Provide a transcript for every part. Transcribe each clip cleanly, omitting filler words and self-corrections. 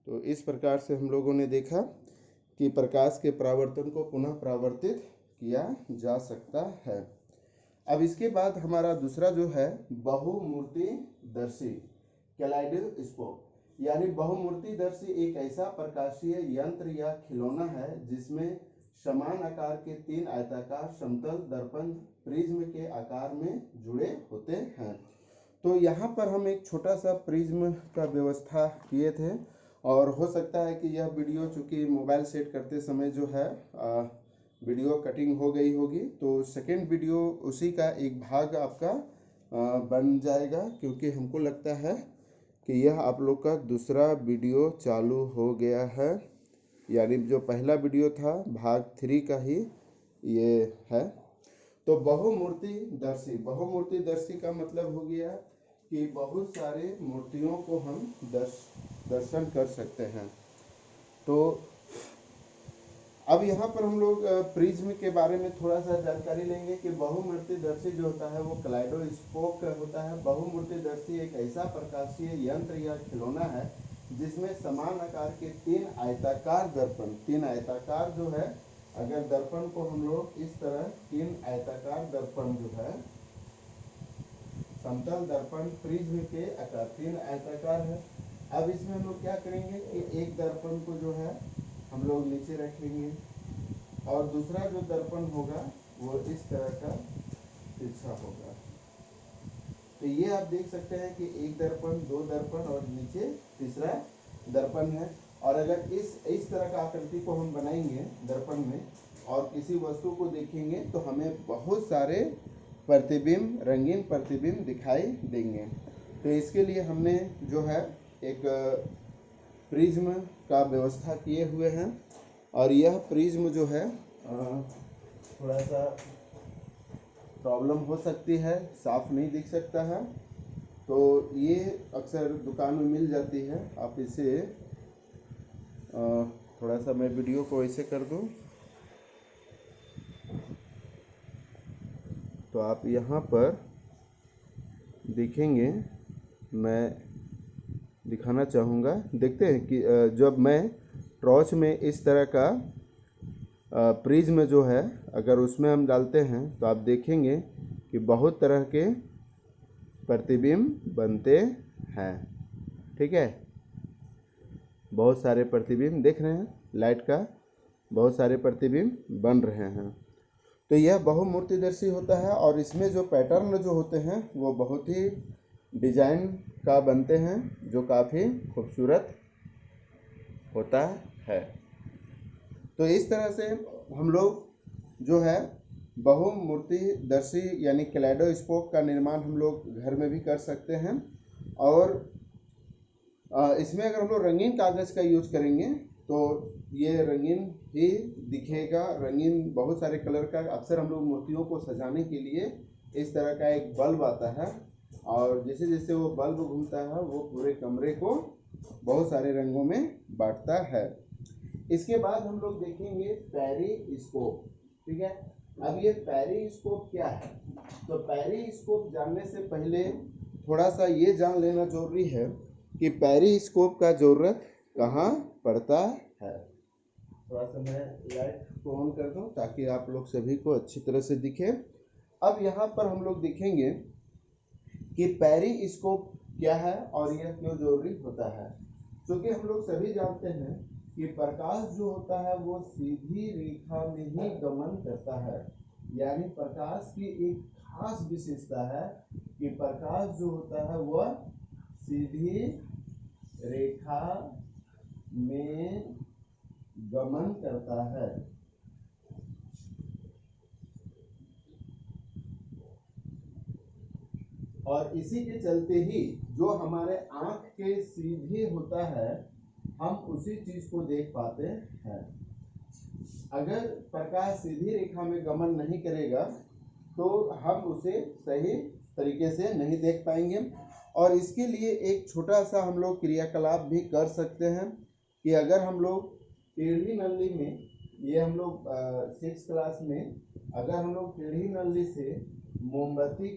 तो इस प्रकार से हम लोगों ने देखा कि प्रकाश के परावर्तन को पुनः परावर्तित किया जा सकता है। अब इसके बाद हमारा दूसरा जो है बहुमूर्तिदर्शी कैलाइडोस्कोप, यानी बहुमूर्तिदर्शी एक ऐसा प्रकाशीय यंत्र या खिलौना है जिसमें समान आकार के 3 आयताकार समतल दर्पण प्रिज्म के आकार में जुड़े होते हैं। तो यहाँ पर हम एक छोटा सा प्रिज्म का व्यवस्था किए थे और हो सकता है कि यह वीडियो चूँकि मोबाइल सेट करते समय जो है वीडियो कटिंग हो गई होगी, तो सेकेंड वीडियो उसी का एक भाग आपका बन जाएगा, क्योंकि हमको लगता है कि यह आप लोग का दूसरा वीडियो चालू हो गया है, यानी जो पहला वीडियो था भाग 3 का ही ये है। तो बहुमूर्तिदर्शी का मतलब हो गया कि बहुत सारे मूर्तियों को हम दर्शन कर सकते हैं। तो अब यहाँ पर हम लोग प्रिज्म के बारे में थोड़ा सा जानकारी लेंगे कि बहुमूर्तिदर्शी जो होता है वो कैलाइडोस्कोप का होता है। बहुमूर्तिदर्शी एक ऐसा प्रकाशीय यंत्र या खिलौना है जिसमें समान आकार के 3 आयताकार दर्पण, 3 आयताकार जो है, अगर दर्पण को हम लोग इस तरह 3 आयताकार दर्पण जो है, समतल दर्पण प्रिज्म के आकार 3 आयताकार है। अब इसमें हम लोग क्या करेंगे कि एक दर्पण को जो है हम लोग नीचे रखेंगे और दूसरा जो दर्पण होगा वो इस तरह का तिरछा होगा। तो ये आप देख सकते हैं कि एक दर्पण, 2 दर्पण और नीचे तीसरा दर्पण है। और अगर इस तरह का आकृति को हम बनाएंगे दर्पण में और किसी वस्तु को देखेंगे तो हमें बहुत सारे प्रतिबिंब, रंगीन प्रतिबिंब दिखाई देंगे। तो इसके लिए हमने जो है एक प्रिज्म का व्यवस्था किए हुए हैं और यह प्रिज्म जो है थोड़ा सा प्रॉब्लम हो सकती है, साफ नहीं दिख सकता है, तो ये अक्सर दुकान में मिल जाती है। आप इसे थोड़ा सा मैं वीडियो को ऐसे कर दूं तो आप यहाँ पर देखेंगे, मैं दिखाना चाहूँगा। देखते हैं कि जब मैं टॉर्च में इस तरह का प्रिज्म जो है अगर उसमें हम डालते हैं तो आप देखेंगे कि बहुत तरह के प्रतिबिंब बनते हैं। ठीक है, बहुत सारे प्रतिबिंब देख रहे हैं, लाइट का बहुत सारे प्रतिबिंब बन रहे हैं। तो यह बहुमूर्तिदर्शी होता है और इसमें जो पैटर्न जो होते हैं वो बहुत ही डिजाइन का बनते हैं जो काफ़ी खूबसूरत होता है। तो इस तरह से हम लोग जो है बहुमूर्तिदर्शी यानी कैलाइडोस्कोप का निर्माण हम लोग घर में भी कर सकते हैं। और इसमें अगर हम लोग रंगीन कागज़ का यूज़ करेंगे तो ये रंगीन ही दिखेगा, रंगीन बहुत सारे कलर का। अक्सर हम लोग मूर्तियों को सजाने के लिए इस तरह का एक बल्ब आता है और जैसे जैसे वो बल्ब घूमता है वो पूरे कमरे को बहुत सारे रंगों में बांटता है। इसके बाद हम लोग देखेंगे पेरिस्कोप। ठीक है, अब ये पेरिस्कोप क्या है? तो पेरिस्कोप जानने से पहले थोड़ा सा ये जान लेना जरूरी है कि पेरिस्कोप का जरूरत कहाँ पड़ता है। थोड़ा सा मैं लाइट को ऑन कर दूं ताकि आप लोग सभी को अच्छी तरह से दिखे। अब यहाँ पर हम लोग देखेंगे कि पेरिस्कोप क्या है और यह क्यों जरूरी होता है। क्योंकि हम लोग सभी जानते हैं कि प्रकाश जो होता है वो सीधी रेखा में ही गमन करता है, यानी प्रकाश की एक खास विशेषता है कि प्रकाश जो होता है वह सीधी रेखा में गमन करता है। और इसी के चलते ही जो हमारे आँख के सीधे होता है हम उसी चीज को देख पाते हैं। अगर प्रकाश सीधी रेखा में गमन नहीं करेगा तो हम उसे सही तरीके से नहीं देख पाएंगे। और इसके लिए एक छोटा सा हम लोग क्रियाकलाप भी कर सकते हैं कि अगर हम लोग टेढ़ी नल्ली में, ये हम लोग 6th क्लास में, अगर हम लोग टेढ़ी नल्ली से मोमबत्ती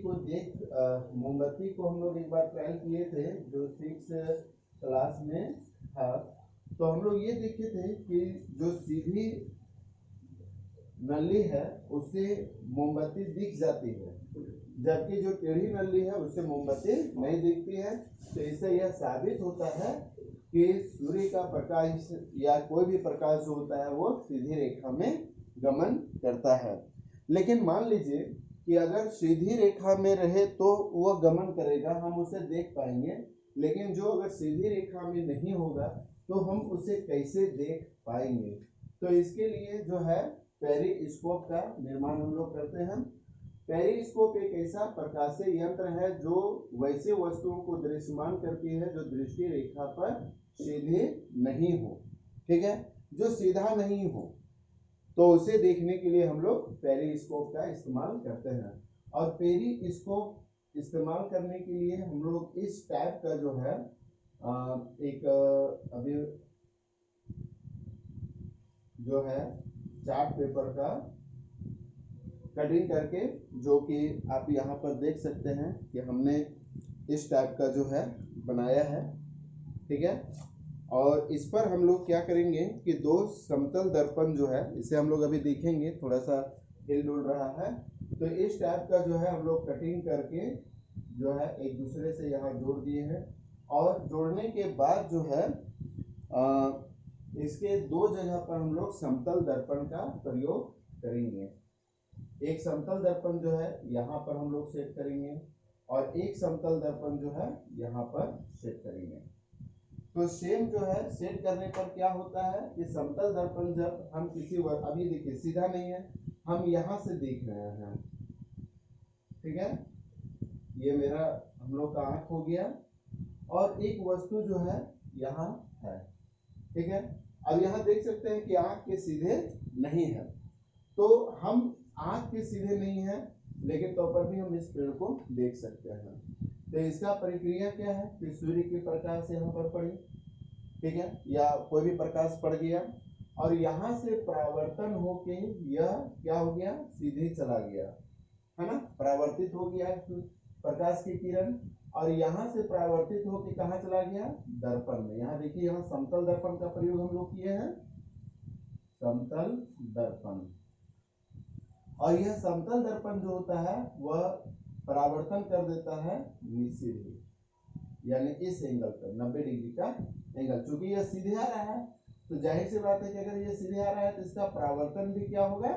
को हम लोग एक बार ट्रायल किए थे जो 6th क्लास में था, तो हम लोग ये देखे थे कि जो सीधी नली है उससे मोमबत्ती दिख जाती है, जबकि जो टेढ़ी नली है उससे मोमबत्ती नहीं दिखती है। तो इससे यह साबित होता है कि सूर्य का प्रकाश या कोई भी प्रकाश जो होता है वो सीधी रेखा में गमन करता है। लेकिन मान लीजिए कि अगर सीधी रेखा में रहे तो वह गमन करेगा, हम उसे देख पाएंगे। लेकिन जो अगर सीधी रेखा में नहीं होगा तो हम उसे कैसे देख पाएंगे? तो इसके लिए जो है पेरिस्कोप का निर्माण हम लोग करते हैं। पेरिस्कोप एक ऐसा प्रकाशीय यंत्र है जो वैसे वस्तुओं को दृश्यमान करती है जो दृष्टि रेखा पर सीधे नहीं हो। ठीक है, जो सीधा नहीं हो तो उसे देखने के लिए हम लोग पेरिस्कोप का इस्तेमाल करते हैं। और पेरिस्कोप इस्तेमाल करने के लिए हम लोग इस टाइप का जो है एक अभी जो है चार्ट पेपर का कटिंग करके, जो कि आप यहाँ पर देख सकते हैं कि हमने इस टाइप का जो है बनाया है। ठीक है, और इस पर हम लोग क्या करेंगे कि दो समतल दर्पण जो है, इसे हम लोग अभी देखेंगे, थोड़ा सा हिल डुल रहा है। तो इस टाइप का जो है हम लोग कटिंग करके जो है एक दूसरे से यहाँ जोड़ दिए हैं। और जोड़ने के बाद जो है इसके दो जगह पर हम लोग समतल दर्पण का प्रयोग करेंगे। एक समतल दर्पण जो है यहाँ पर हम लोग सेट करेंगे और एक समतल दर्पण जो है यहाँ पर सेट करेंगे। तो सेम जो है सेट करने पर क्या होता है कि समतल दर्पण जब हम किसी अभी देखिए सीधा नहीं है, हम यहाँ से देख रहे हैं। ठीक है, ये मेरा हम लोग का आंख हो गया और एक वस्तु जो है यहाँ है। ठीक है, अब यहाँ देख सकते हैं कि आंख के सीधे नहीं है, तो हम आंख के सीधे नहीं है लेकिन तो पर भी हम इस पेड़ को देख सकते हैं। तो इसका प्रक्रिया क्या है कि सूर्य के प्रकाश यहाँ पर पड़ी, ठीक है, या कोई भी प्रकाश पड़ गया और यहाँ से परावर्तन होके यह क्या हो गया, सीधे चला गया, है ना, परावर्तित हो गया प्रकाश की किरण और यहाँ से परावर्तित होके कहाँ चला गया, दर्पण में। यहाँ देखिए, यहाँ समतल दर्पण का प्रयोग हम लोग किए हैं, समतल दर्पण। और यह समतल दर्पण जो होता है वह परावर्तन कर देता है सीधे, यानी इस एंगल पर 90 डिग्री का एंगल। चूंकि यह सीधे आ रहा है तो जाहिर सी बात है कि अगर यह सीधे आ रहा है तो इसका परावर्तन भी क्या होगा,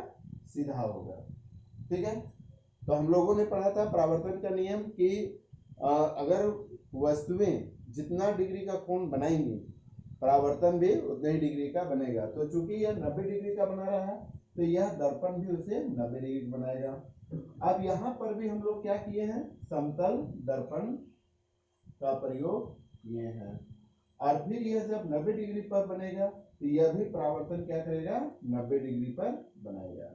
सीधा होगा। ठीक है, तो हम लोगों ने पढ़ा था परावर्तन का नियम कि अगर वस्तुएं जितना डिग्री का कोण बनाएंगी परावर्तन भी उतने ही डिग्री का बनेगा। तो चूंकि यह 90 डिग्री का बना रहा है तो यह दर्पण भी उसे 90 डिग्री बनाएगा। अब यहाँ पर भी हम लोग क्या किए हैं, समतल दर्पण का प्रयोग किए हैं और फिर यह जब 90 डिग्री पर बनेगा तो यह भी परावर्तन क्या करेगा, 90 डिग्री पर बनाएगा।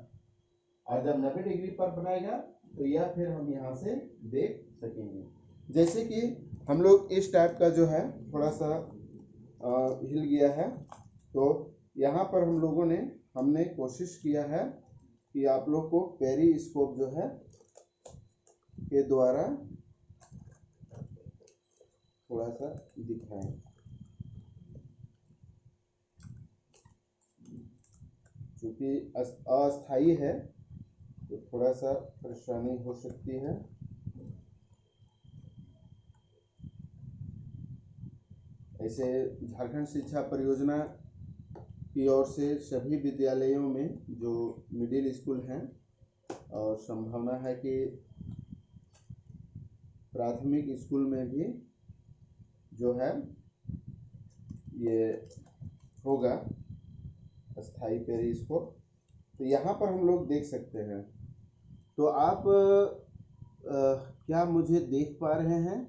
और जब 90 डिग्री पर बनाएगा तो यह फिर हम यहाँ से देख सकेंगे। जैसे कि हम लोग इस टाइप का जो है थोड़ा सा हिल गया है, तो यहाँ पर हम लोगों ने हमने कोशिश किया है कि आप लोग को पेरिस्कोप जो है के द्वारा थोड़ा सा दिखाएं। क्योंकि अस्थाई है तो थोड़ा सा परेशानी हो सकती है। ऐसे झारखंड शिक्षा परियोजना की ओर से सभी विद्यालयों में जो मिडिल स्कूल हैं और संभावना है कि प्राथमिक स्कूल में भी जो है ये होगा अस्थाई पेरिस्कोप। तो यहाँ पर हम लोग देख सकते हैं। तो आप क्या मुझे देख पा रहे हैं?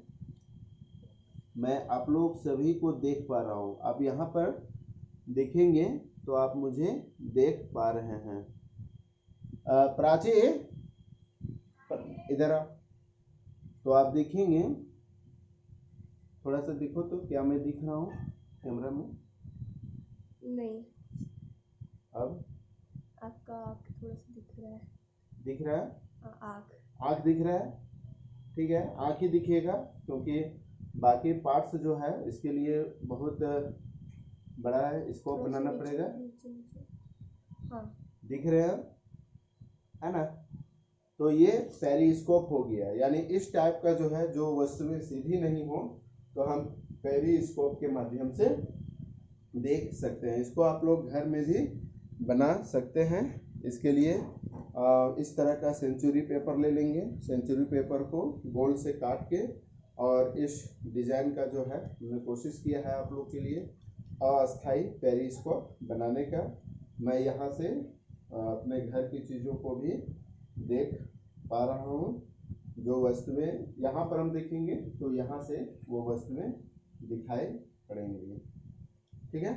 मैं आप लोग सभी को देख पा रहा हूँ। आप यहाँ पर देखेंगे तो आप मुझे देख पा रहे हैं। प्राची इधर आ, तो आप देखेंगे, थोड़ा सा देखो तो क्या मैं दिख रहा हूँ कैमरा में? नहीं, अब आपका आँख थोड़ा सा दिख रहा है। दिख रहा है? आँख दिख रहा है, ठीक है, आँख ही दिखेगा क्योंकि बाकी पार्ट्स जो है इसके लिए बहुत बड़ा है, स्कोप थोड़ा सा बनाना नीचे, पड़ेगा। नीचे। हाँ। दिख रहे हैं, है ना। तो ये पेरिस्कोप हो गया, यानी इस टाइप का जो है, जो वस्तुएं सीधी नहीं हो तो हम पेरिस्कोप के माध्यम से देख सकते हैं। इसको आप लोग घर में भी बना सकते हैं। इसके लिए इस तरह का सेंचुरी पेपर ले लेंगे। सेंचुरी पेपर को गोल से काट के, और इस डिज़ाइन का जो है हमने कोशिश किया है आप लोग के लिए अस्थाई पेरिस्कोप बनाने का। मैं यहाँ से अपने घर की चीज़ों को भी देख पा रहा हूँ। जो वस्तुएं यहाँ पर हम देखेंगे तो यहाँ से वो वस्तुएं दिखाई पड़ेंगी। ठीक है,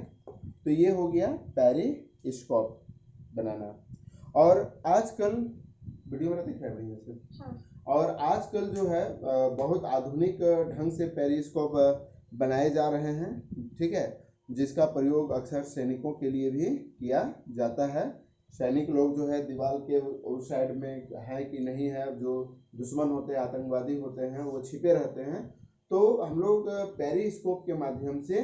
तो ये हो गया पेरिस्कोप बनाना। और आजकल वीडियो बना दिख रहा है बढ़िया से। हाँ। और आजकल जो है बहुत आधुनिक ढंग से पेरिस्कोप बनाए जा रहे हैं। ठीक है, जिसका प्रयोग अक्सर सैनिकों के लिए भी किया जाता है। सैनिक लोग जो है दीवार के उस साइड में है कि नहीं है, जो दुश्मन होते हैं, आतंकवादी होते हैं, वो छिपे रहते हैं। तो हम लोग पेरिस्कोप के माध्यम से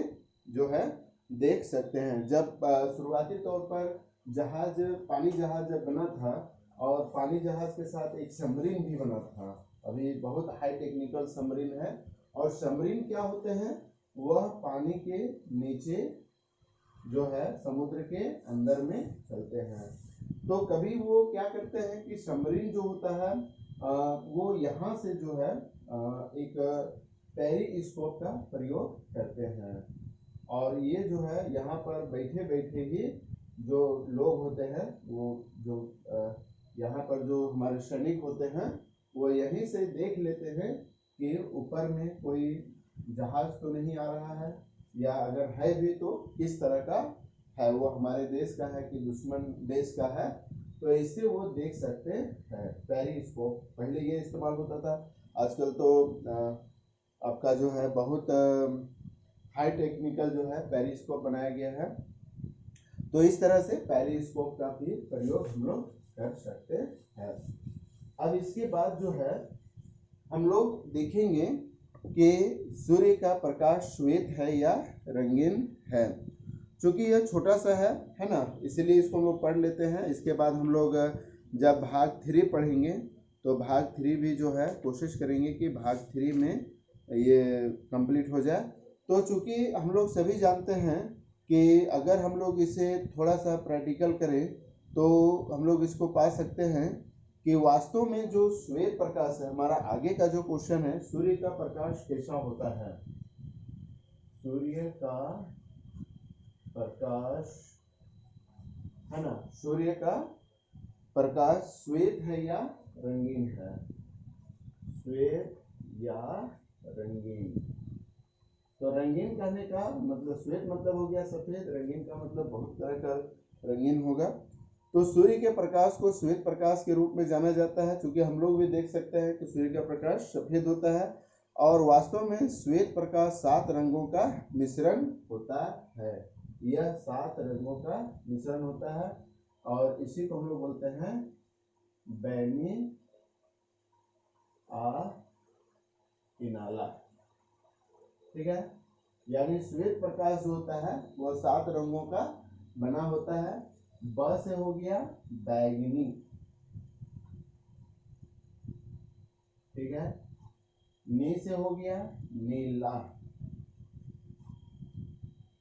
जो है देख सकते हैं। जब शुरुआती तौर पर जहाज, पानी जहाज जब बना था, और पानी जहाज के साथ एक सबमरीन भी बना था। अभी बहुत हाई टेक्निकल सबमरीन है। और सबमरीन क्या होते हैं, वह पानी के नीचे जो है समुद्र के अंदर में चलते हैं। तो कभी वो क्या करते हैं कि सबमरीन जो होता है वो यहाँ से जो है एक पेरिस्कोप का प्रयोग करते हैं। और ये जो है यहाँ पर बैठे बैठे ही जो लोग होते हैं, वो जो यहाँ पर जो हमारे सैनिक होते हैं, वो यहीं से देख लेते हैं कि ऊपर में कोई जहाज तो नहीं आ रहा है, या अगर है भी तो किस तरह का है, वो हमारे देश का है कि दुश्मन देश का है। तो इससे वो देख सकते हैं। पेरिस्कोप पहले ये इस्तेमाल होता था, आजकल तो आपका जो है बहुत हाई टेक्निकल जो है पेरिस्कोप बनाया गया है। तो इस तरह से पेरिस्कोप का भी प्रयोग हम लोग कर सकते हैं। अब इसके बाद जो है हम लोग देखेंगे कि सूर्य का प्रकाश श्वेत है या रंगीन है। चूंकि यह छोटा सा है ना, इसलिए इसको हम लोग पढ़ लेते हैं। इसके बाद हम लोग जब भाग 3 पढ़ेंगे तो भाग 3 भी जो है कोशिश करेंगे कि भाग 3 में ये कंप्लीट हो जाए। तो चूंकि हम लोग सभी जानते हैं कि अगर हम लोग इसे थोड़ा सा प्रैक्टिकल करें तो हम लोग इसको पा सकते हैं कि वास्तव में जो श्वेत प्रकाश है, हमारा आगे का जो क्वेश्चन है, सूर्य का प्रकाश कैसा होता है। सूर्य का प्रकाश, है ना, सूर्य का प्रकाश श्वेत है या रंगीन है, श्वेत या रंगीन। तो रंगीन कहने का मतलब, श्वेत मतलब हो गया सफेद, रंगीन का मतलब बहुत तरह का रंगीन होगा। तो सूर्य के प्रकाश को श्वेत प्रकाश के रूप में जाना जाता है, क्योंकि हम लोग भी देख सकते हैं कि सूर्य का प्रकाश सफेद होता है। और वास्तव में श्वेत प्रकाश 7 रंगों का मिश्रण होता है। यह 7 रंगों का मिश्रण होता है, और इसी को हम लोग बोलते हैं बैगनी इनाला। ठीक है, यानी श्वेत प्रकाश जो होता है वो 7 रंगों का बना होता है। ब से हो गया बैगनी, ठीक है, नी से हो गया नीला,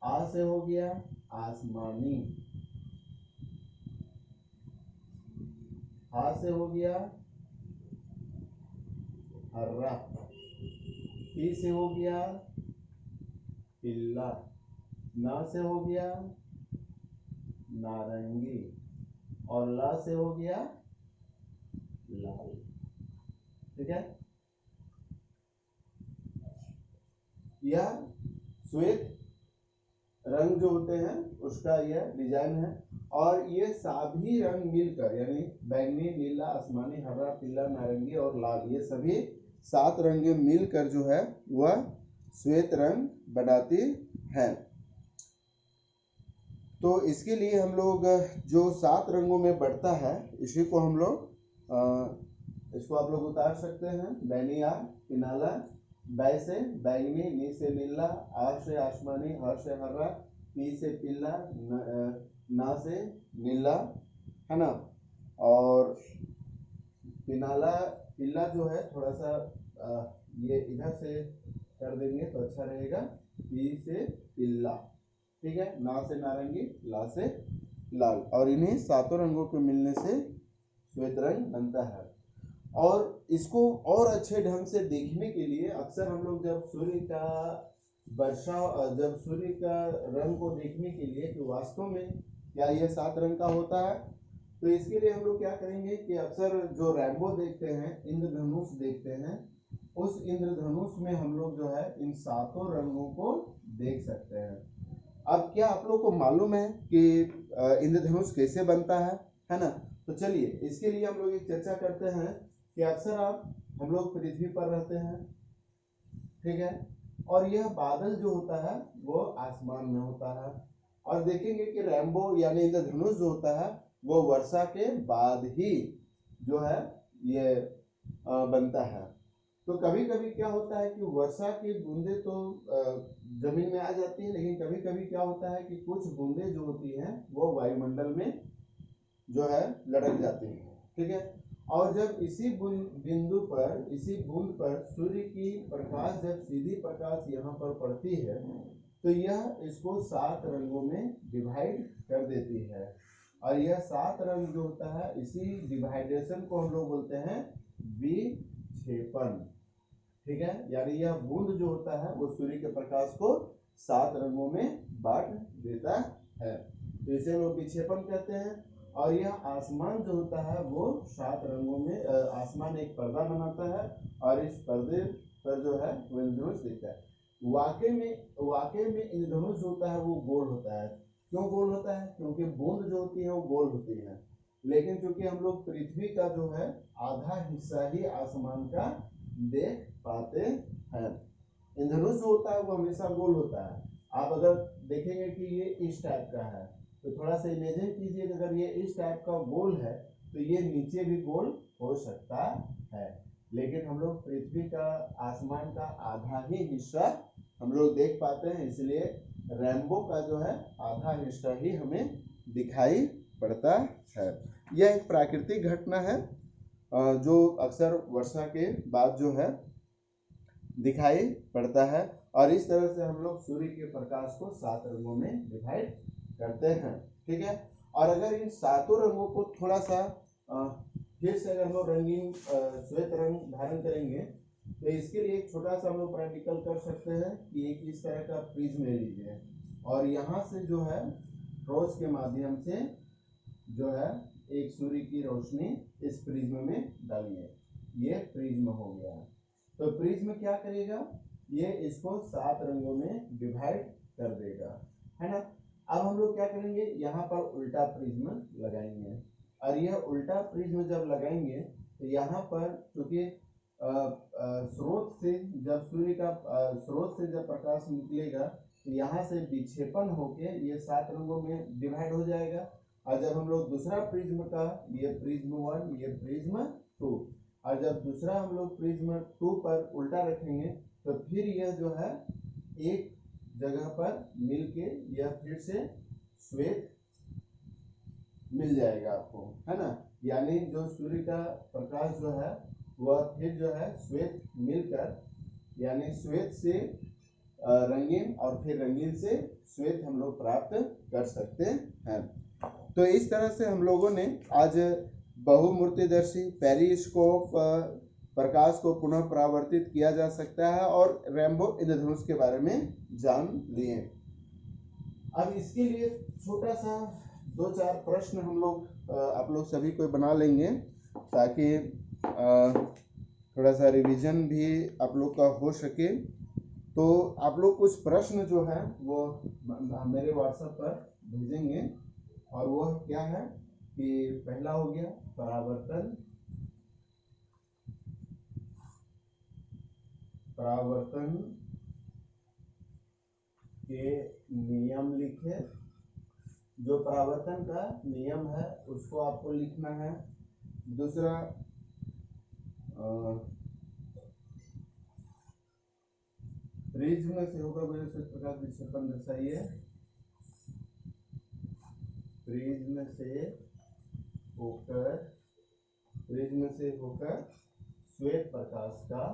आ से हो गया आसमानी, हा से हो गया हरा, पी से हो गया पीला, ना से हो गया नारंगी, और ला से हो गया लाल। ठीक है, यह श्वेत रंग जो होते हैं उसका यह डिजाइन है। और ये सभी रंग मिलकर, यानी बैंगनी, नीला, आसमानी, हरा, पीला, नारंगी और लाल, ये सभी 7 रंगे मिलकर जो है वह श्वेत रंग बनाती है। तो इसके लिए हम लोग जो 7 रंगों में बढ़ता है, इसी को हम लोग इसको आप लोग उतार सकते हैं। बैनिया इनाला, बै से बैंगनी, नी से नीला, आ से आसमानी, हर से हरा, पी से पीला, ना से नीला, है ना। और पिनाला, पीला जो है थोड़ा सा ये इधर से कर देंगे तो अच्छा रहेगा। पी से पिल्ला, ठीक है। ना से नारंगी, ला से लाल, और इन्हीं सातों रंगों के मिलने से श्वेत रंग बनता है। और इसको और अच्छे ढंग से देखने के लिए अक्सर हम लोग जब सूर्य का जब सूर्य का रंग को देखने के लिए कि वास्तव में क्या यह 7 रंग का होता है, तो इसके लिए हम लोग क्या करेंगे कि अक्सर जो रैनबो देखते हैं, इंद्रधनुष देखते हैं, उस इंद्रधनुष में हम लोग जो है इन 7 रंगों को देख सकते हैं। अब क्या आप लोग को मालूम है कि इंद्रधनुष कैसे बनता है ना। तो चलिए इसके लिए हम लोग एक चर्चा करते हैं कि अक्सर हम लोग पृथ्वी पर रहते हैं, ठीक है। और यह बादल जो होता है वो आसमान में होता है, और देखेंगे कि रैनबो यानी इंद्रधनुष जो होता है वो वर्षा के बाद ही जो है ये बनता है। तो कभी कभी क्या होता है कि वर्षा की बूंदे तो जमीन में आ जाती है, लेकिन कभी कभी क्या होता है कि कुछ बूंदे जो होती हैं वो वायुमंडल में जो है लटक जाती हैं, ठीक है। और जब इसी बिंदु पर, इसी बूंद पर सूर्य की प्रकाश जब सीधी प्रकाश यहाँ पर पड़ती है तो यह इसको 7 रंगों में डिवाइड कर देती है। और यह 7 रंग जो होता है, इसी डिवाइडेशन को हम लोग बोलते हैं विक्षेपण, ठीक है। यानी यह बूंद जो होता है वो सूर्य के प्रकाश को 7 रंगों में बांट देता है, तो इसे हम लोग विक्षेपण कहते हैं। और यह आसमान जो होता है वो 7 रंगों में, आसमान एक पर्दा बनाता है और इस पर्दे पर जो है वो इंद्रधनुष दिखता है। वाकई में इंद्रधनुष जो होता है वो गोल होता है। क्यों गोल होता है? क्योंकि बूंद जो होती है वो गोल होती है, लेकिन चूंकि हम लोग पृथ्वी का जो है आधा हिस्सा ही आसमान का देख पाते हैं, इंद्रधनुष जो होता है वो हमेशा गोल होता है। आप अगर देखेंगे कि ये इस टाइप का है तो थोड़ा सा इमेजिन कीजिए कि अगर ये इस टाइप का गोल है तो ये नीचे भी गोल हो सकता है, लेकिन हम लोग पृथ्वी का आसमान का आधा ही हिस्सा हम लोग देख पाते हैं, इसलिए रैनबो का जो है आधा हिस्सा ही हमें दिखाई पड़ता है। यह एक प्राकृतिक घटना है जो अक्सर वर्षा के बाद जो है दिखाई पड़ता है, और इस तरह से हम लोग सूर्य के प्रकाश को 7 रंगों में डिवाइड करते हैं, ठीक है। और अगर इन 7 रंगों को थोड़ा सा फिर से अगर हम लोग रंगीन श्वेत रंग धारण करेंगे तो इसके लिए एक छोटा सा हम लोग प्रैक्टिकल कर सकते हैं कि एक इस तरह का प्रिज्म ले लीजिए और यहाँ से जो है टॉर्च के माध्यम से जो है एक सूर्य की रोशनी इस प्रिज्म में डालिए। ये प्रिज्म हो गया। तो प्रिज्म क्या करेगा, ये इसको 7 रंगों में डिवाइड कर देगा, है ना। अब हम लोग क्या करेंगे, यहाँ पर उल्टा प्रिज्म लगाएंगे, और यह उल्टा प्रिज्म जब लगाएंगे तो यहाँ पर क्योंकि स्रोत से जब सूर्य का स्रोत से जब प्रकाश निकलेगा तो यहाँ से विक्षेपण होके ये 7 रंगों में डिवाइड हो जाएगा। और जब हम लोग दूसरा प्रिज्म का, ये प्रिज्म 1, ये प्रिज्म 2, और जब दूसरा हम लोग प्रिज्म 2 पर उल्टा रखेंगे तो फिर यह जो है एक जगह पर मिलके यह फिर से श्वेत मिल जाएगा आपको, है ना। यानी जो सूर्य का प्रकाश जो है वह फिर जो है श्वेत मिलकर, यानी श्वेत से रंगीन और फिर रंगीन से श्वेत हम लोग प्राप्त कर सकते हैं। तो इस तरह से हम लोगों ने आज बहुमूर्तिदर्शी पेरिस्कोप प्रकाश को पुनः परावर्तित किया जा सकता है और रैनबो इंद्रधनुष के बारे में जान लिए। अब इसके लिए छोटा सा 2-4 प्रश्न हम लोग आप लोग सभी को बना लेंगे ताकि थोड़ा सा रिवीजन भी आप लोग का हो सके। तो आप लोग कुछ प्रश्न जो है वो मेरे व्हाट्सएप पर भेजेंगे, और वह क्या है कि पहला हो गया परावर्तन के नियम लिखे। जो परावर्तन का नियम है उसको आपको लिखना है। दूसरा प्रिज्म से होकर प्रकाश विक्षेपण दर्शाइए। प्रिज्म से होकर प्रिज्म से होकर श्वेत प्रकाश का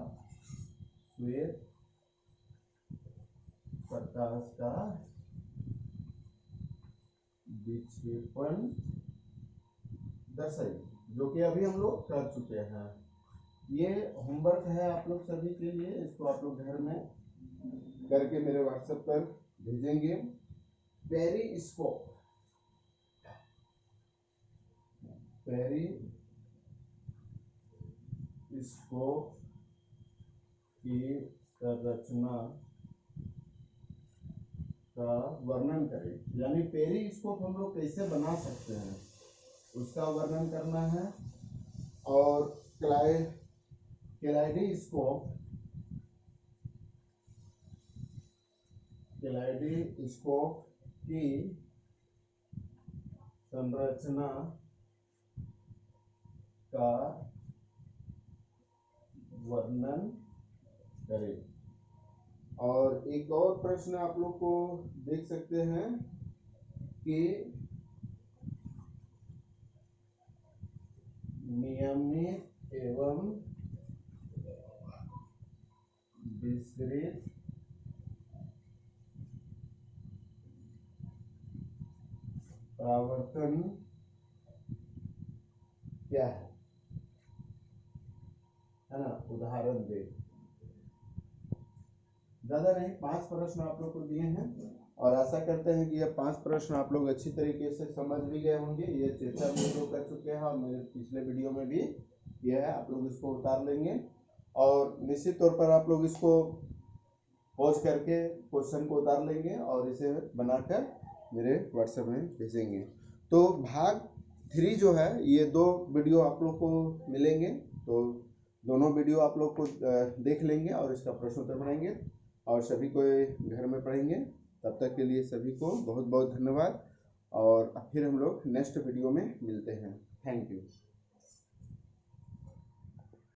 विक्षेपण दर्शाइए, जो कि अभी हम लोग कर चुके हैं। ये होमवर्क है आप लोग सभी के लिए, इसको आप लोग घर में करके मेरे व्हाट्सएप पर भेजेंगे। पेरिस्कोप की संरचना का वर्णन करें, यानी पेरिस्कोप हम लोग कैसे बना सकते हैं उसका वर्णन करना है। और कैलेडोस्कोप की संरचना का वर्णन करें। और एक और प्रश्न आप लोग को देख सकते हैं कि नियमित एवं विस्तृत परावर्तन क्या है ना, उदाहरण दे। ज्यादा नहीं, 5 प्रश्न आप लोग को दिए हैं और आशा करते हैं कि ये 5 प्रश्न आप लोग अच्छी तरीके से समझ भी गए होंगे। ये चर्चा में लोग कर चुके हैं और मेरे पिछले वीडियो में भी ये है, आप लोग इसको उतार लेंगे और निश्चित तौर पर आप लोग इसको पॉज करके क्वेश्चन को उतार लेंगे और इसे बनाकर मेरे व्हाट्सएप में भेजेंगे। तो भाग 3 जो है, ये 2 वीडियो आप लोग को मिलेंगे, तो दोनों वीडियो आप लोग को देख लेंगे और इसका प्रश्नोत्तर बनाएंगे और सभी को घर में पढ़ेंगे। तब तक के लिए सभी को बहुत बहुत धन्यवाद और फिर हम लोग नेक्स्ट वीडियो में मिलते हैं। Thank you.